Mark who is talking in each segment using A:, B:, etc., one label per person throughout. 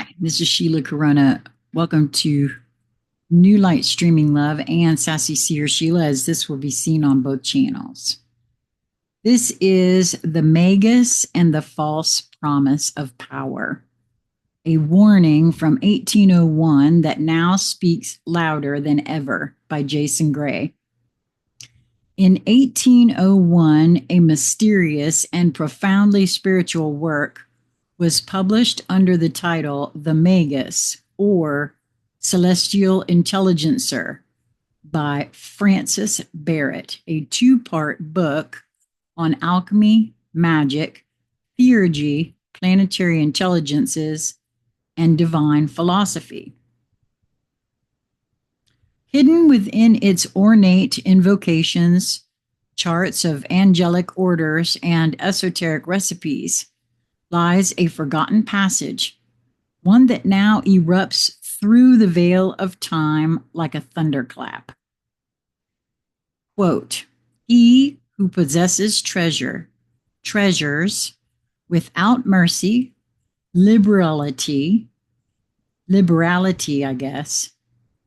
A: Hi, this is Sheila Karuna. Welcome to New Light Streaming Love and Sassy Seer Sheila, as this will be seen on both channels. This is the MAGUS and the False Promise of Power, a warning from 1801 that now speaks louder than ever by Jason Gray. In 1801, a mysterious and profoundly spiritual work was published under the title The MAGUS, or Celestial Intelligencer, by Francis Barrett, a two-part book on alchemy, magic, theurgy, planetary intelligences, and divine philosophy. Hidden within its ornate invocations, charts of angelic orders, and esoteric recipes lies a forgotten passage, one that now erupts through the veil of time like a thunderclap. Quote, "He who possesses treasures without mercy, liberality,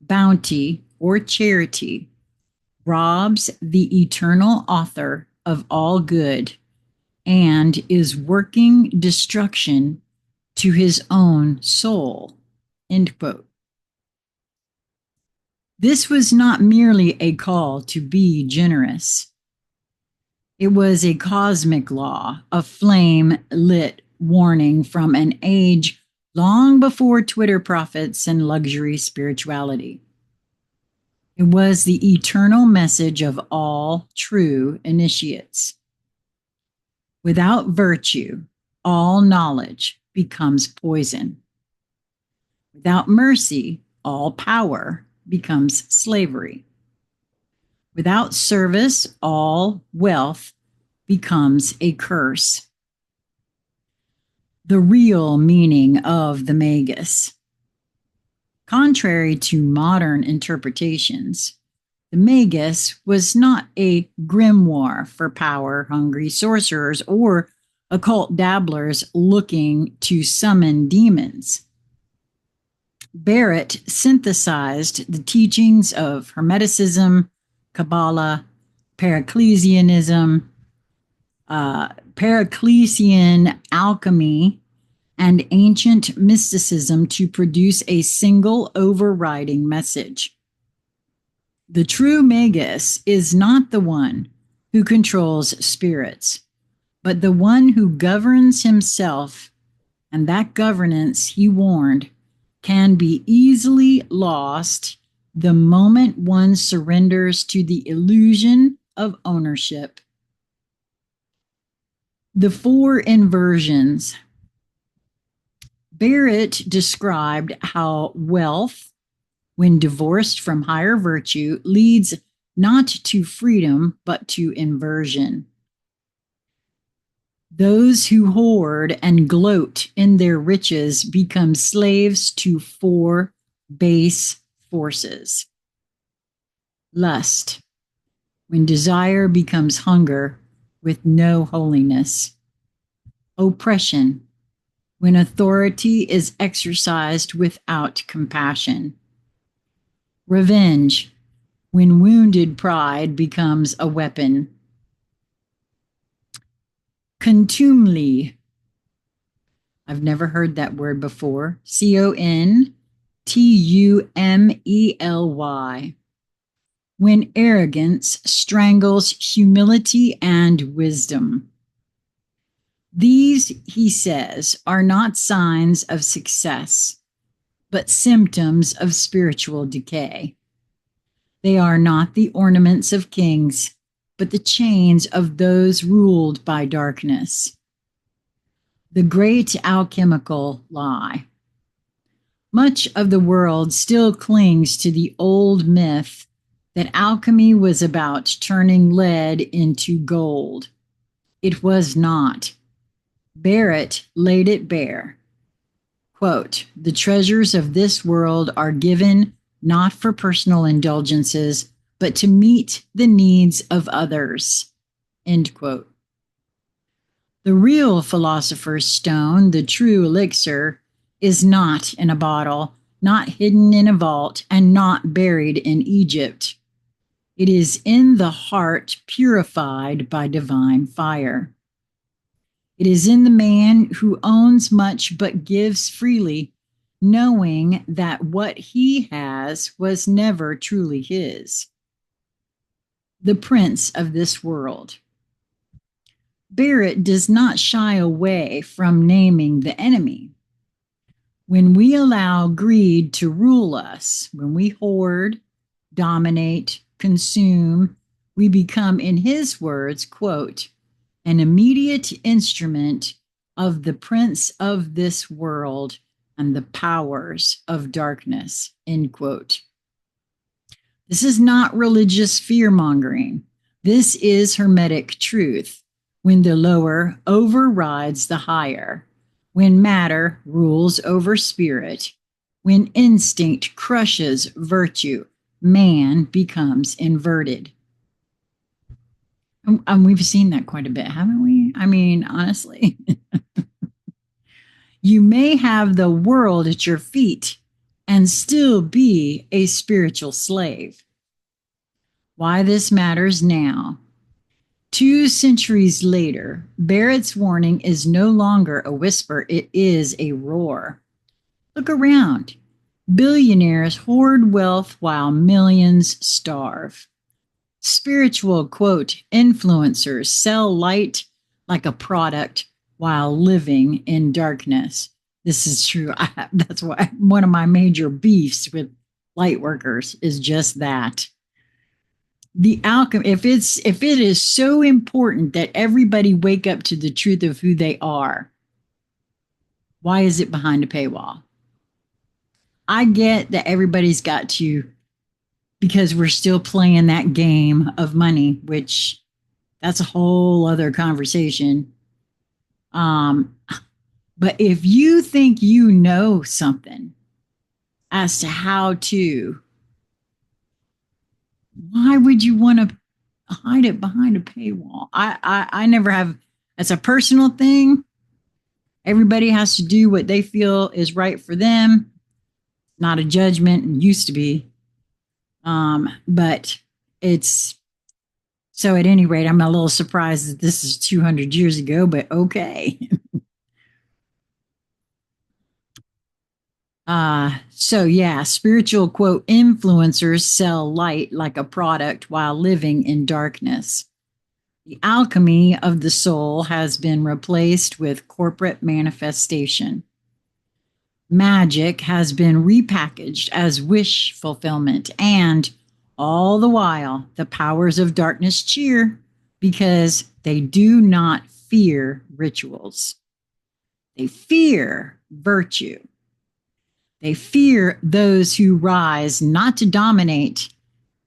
A: bounty, or charity, robs the eternal author of all good and is working destruction to his own soul." End quote. This was not merely a call to be generous. It was a cosmic law, a flame-lit warning from an age long before Twitter prophets and luxury spirituality. It was the eternal message of all true initiates. Without virtue, all knowledge becomes poison. Without mercy, all power becomes slavery. Without service, all wealth becomes a curse. The real meaning of the MAGUS. Contrary to modern interpretations, the MAGUS was not a grimoire for power-hungry sorcerers or occult dabblers looking to summon demons. Barrett synthesized the teachings of Hermeticism, Kabbalah, Paracelsian alchemy, and ancient mysticism to produce a single overriding message. The true MAGUS is not the one who controls spirits, but the one who governs himself, and that governance, he warned, can be easily lost the moment one surrenders to the illusion of ownership. The four inversions. Barrett described how wealth, when divorced from higher virtue, leads not to freedom, but to inversion. Those who hoard and gloat in their riches become slaves to four base forces. Lust, when desire becomes hunger with no holiness. Oppression, when authority is exercised without compassion. Revenge, when wounded pride becomes a weapon. Contumely, I've never heard that word before. Contumely, when arrogance strangles humility and wisdom. These, he says, are not signs of success, but symptoms of spiritual decay. They are not the ornaments of kings, but the chains of those ruled by darkness. The great alchemical lie. Much of the world still clings to the old myth that alchemy was about turning lead into gold. It was not. Barrett laid it bare. Quote, "The treasures of this world are given not for personal indulgences, but to meet the needs of others." End quote. The real philosopher's stone, the true elixir, is not in a bottle, not hidden in a vault, and not buried in Egypt. It is in the heart purified by divine fire. It is in the man who owns much but gives freely, knowing that what he has was never truly his. The prince of this world. Barrett does not shy away from naming the enemy. When we allow greed to rule us, when we hoard, dominate, consume, we become, in his words, quote, an immediate instrument of the prince of this world and the powers of darkness, end quote. This is not religious fear-mongering. This is Hermetic truth. When the lower overrides the higher, when matter rules over spirit, when instinct crushes virtue, man becomes inverted. And we've seen that quite a bit, haven't we? I mean, honestly. You may have the world at your feet and still be a spiritual slave. Why this matters now. 2 centuries later, Barrett's warning is no longer a whisper, it is a roar. Look around. Billionaires hoard wealth while millions starve. Spiritual, quote, influencers sell light like a product while living in darkness. This is true. That's why one of my major beefs with light workers is just that. The alchemy, if it is so important that everybody wake up to the truth of who they are, why is it behind a paywall? I get that everybody's got to, because we're still playing that game of money, which that's a whole other conversation. But if you think you know something as to how to, why would you want to hide it behind a paywall? I never have. That's a personal thing. Everybody has to do what they feel is right for them. Not a judgment. It used to be. But it's, so at any rate, I'm a little surprised that this is 200 years ago, but okay. So yeah, spiritual, quote, influencers sell light like a product while living in darkness. The alchemy of the soul has been replaced with corporate manifestation. Magic has been repackaged as wish fulfillment, and all the while, the powers of darkness cheer because they do not fear rituals. They fear virtue. They fear those who rise not to dominate,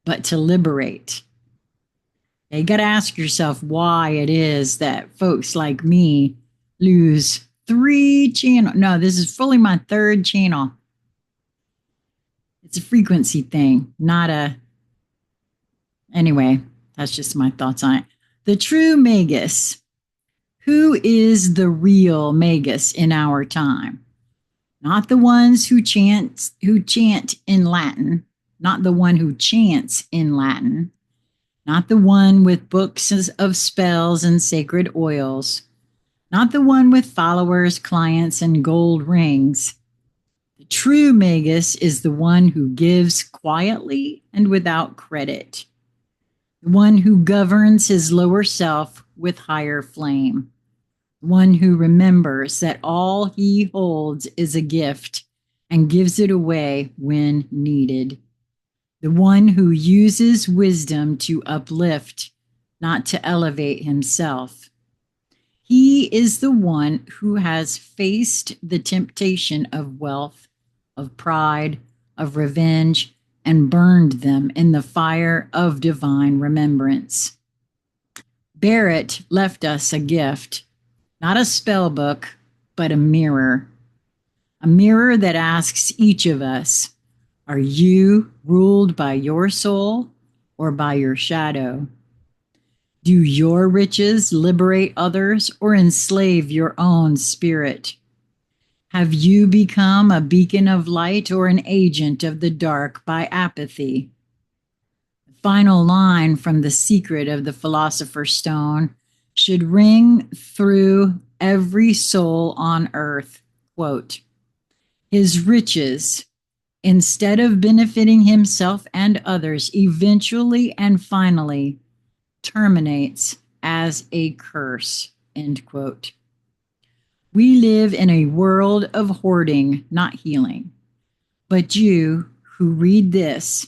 A: but to liberate. You got to ask yourself why it is that folks like me lose 3 channels. No, this is fully my 3rd channel. It's a frequency thing, not a. Anyway, that's just my thoughts on it. The true Magus. Who is the real Magus in our time? Not the ones who chant in Latin, not the one who chants in Latin, not the one with books of spells and sacred oils, not the one with followers, clients, and gold rings. The true Magus is the one who gives quietly and without credit, the one who governs his lower self with higher flame, the one who remembers that all he holds is a gift and gives it away when needed, the one who uses wisdom to uplift, not to elevate himself. He is the one who has faced the temptation of wealth, of pride, of revenge, and burned them in the fire of divine remembrance. Barrett left us a gift, not a spell book, but a mirror that asks each of us, are you ruled by your soul or by your shadow? Do your riches liberate others or enslave your own spirit? Have you become a beacon of light or an agent of the dark by apathy? The final line from The Secret of the Philosopher's Stone should ring through every soul on earth. Quote, his riches, instead of benefiting himself and others, eventually and finally terminates as a curse. End quote. We live in a world of hoarding, not healing. But you who read this,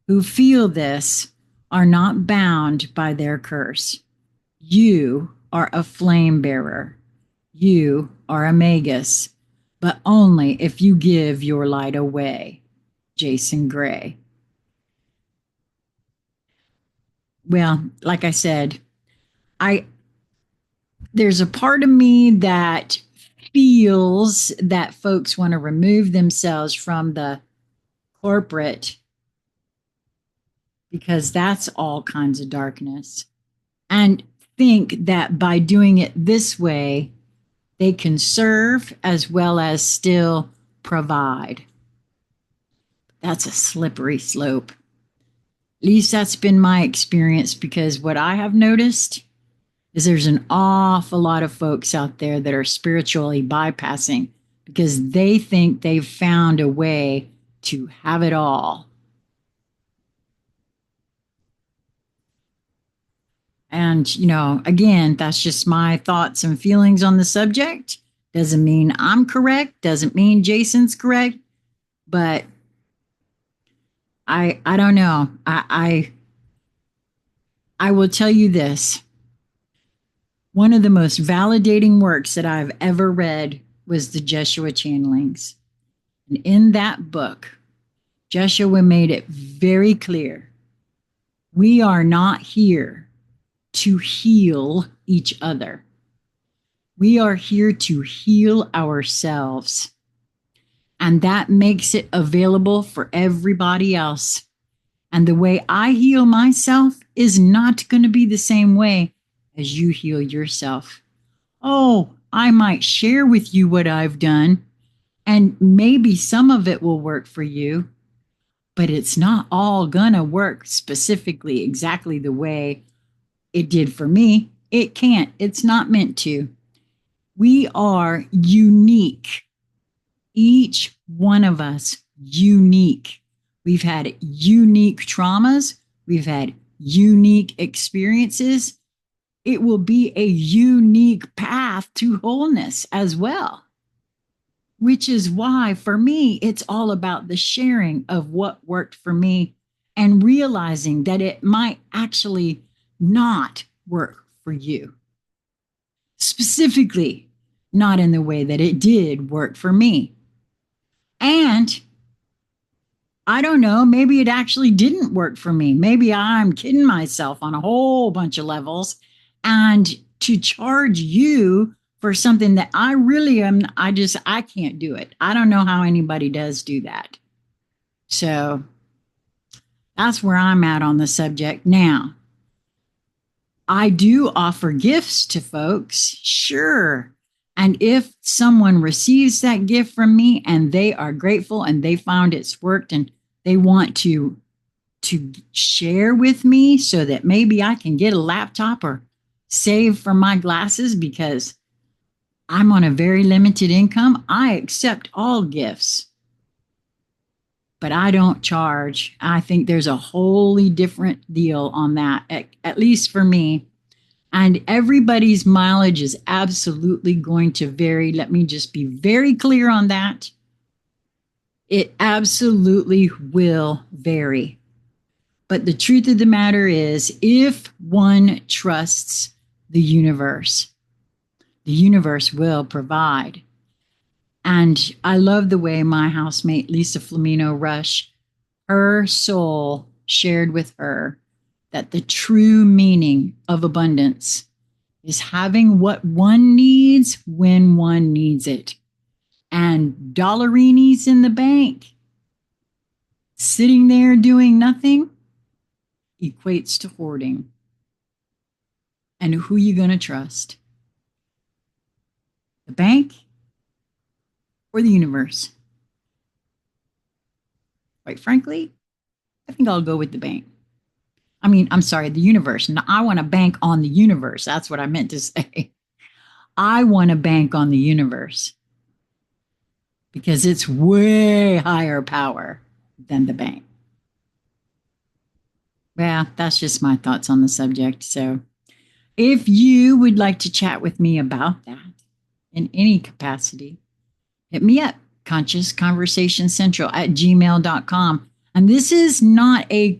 A: who feel this, are not bound by their curse. You are a flame bearer. You are a MAGUS, but only if you give your light away. Jason Gray. Well, like I said, there's a part of me that feels that folks want to remove themselves from the corporate because that's all kinds of darkness, and think that by doing it this way, they can serve as well as still provide. That's a slippery slope. At least that's been my experience, because what I have noticed is there's an awful lot of folks out there that are spiritually bypassing because they think they've found a way to have it all. And, again, that's just my thoughts and feelings on the subject. Doesn't mean I'm correct, doesn't mean Jason's correct, but I don't know. I will tell you this. One of the most validating works that I've ever read was the Jeshua Channelings. And in that book, Jeshua made it very clear. We are not here to heal each other. We are here to heal ourselves. And that makes it available for everybody else. And the way I heal myself is not going to be the same way as you heal yourself. Oh, I might share with you what I've done, and maybe some of it will work for you, but it's not all gonna work specifically exactly the way it did for me. It can't. It's not meant to. We are unique. Each one of us unique. We've had unique traumas. We've had unique experiences. It will be a unique path to wholeness as well, which is why for me, it's all about the sharing of what worked for me and realizing that it might actually not work for you. Specifically, not in the way that it did work for me. And I don't know, maybe it actually didn't work for me. Maybe I'm kidding myself on a whole bunch of levels. And to charge you for something that I really am, I can't do it. I don't know how anybody does do that. So that's where I'm at on the subject. Now, I do offer gifts to folks, sure. And if someone receives that gift from me and they are grateful and they found it's worked and they want to share with me so that maybe I can get a laptop or save for my glasses because I'm on a very limited income, I accept all gifts. But I don't charge. I think there's a wholly different deal on that, at least for me. And everybody's mileage is absolutely going to vary. Let me just be very clear on that. It absolutely will vary. But the truth of the matter is, if one trusts the universe will provide. And I love the way my housemate, Lisa Flamino Rush, her soul shared with her that the true meaning of abundance is having what one needs when one needs it. And dollarinis in the bank, sitting there doing nothing, equates to hoarding. And who are you going to trust? The bank or the universe? Quite frankly, I think I'll go with the bank. I mean, I'm sorry, the universe. And I want to bank on the universe. That's what I meant to say. I want to bank on the universe because it's way higher power than the bank. Well, that's just my thoughts on the subject. So if you would like to chat with me about that in any capacity, hit me up, consciousconversationcentral@gmail.com. And this is not a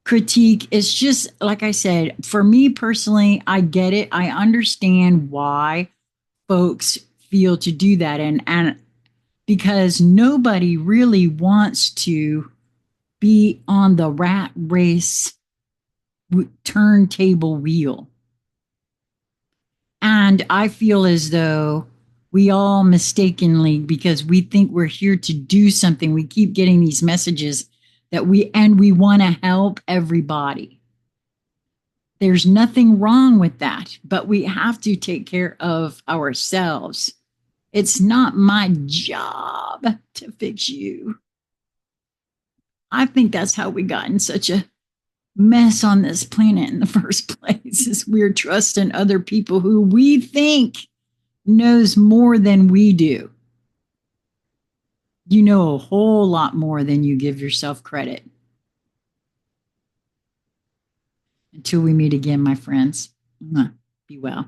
A: critique. It's just, like I said, for me personally, I get it. I understand why folks feel to do that. And because nobody really wants to be on the rat race turntable wheel. And I feel as though we all mistakenly, because we think we're here to do something, we keep getting these messages that we want to help everybody. There's nothing wrong with that, but we have to take care of ourselves. It's not my job to fix you. I think that's how we got in such a mess on this planet in the first place, is we're trusting other people who we think knows more than we do. You know a whole lot more than you give yourself credit. Until we meet again, my friends, be well.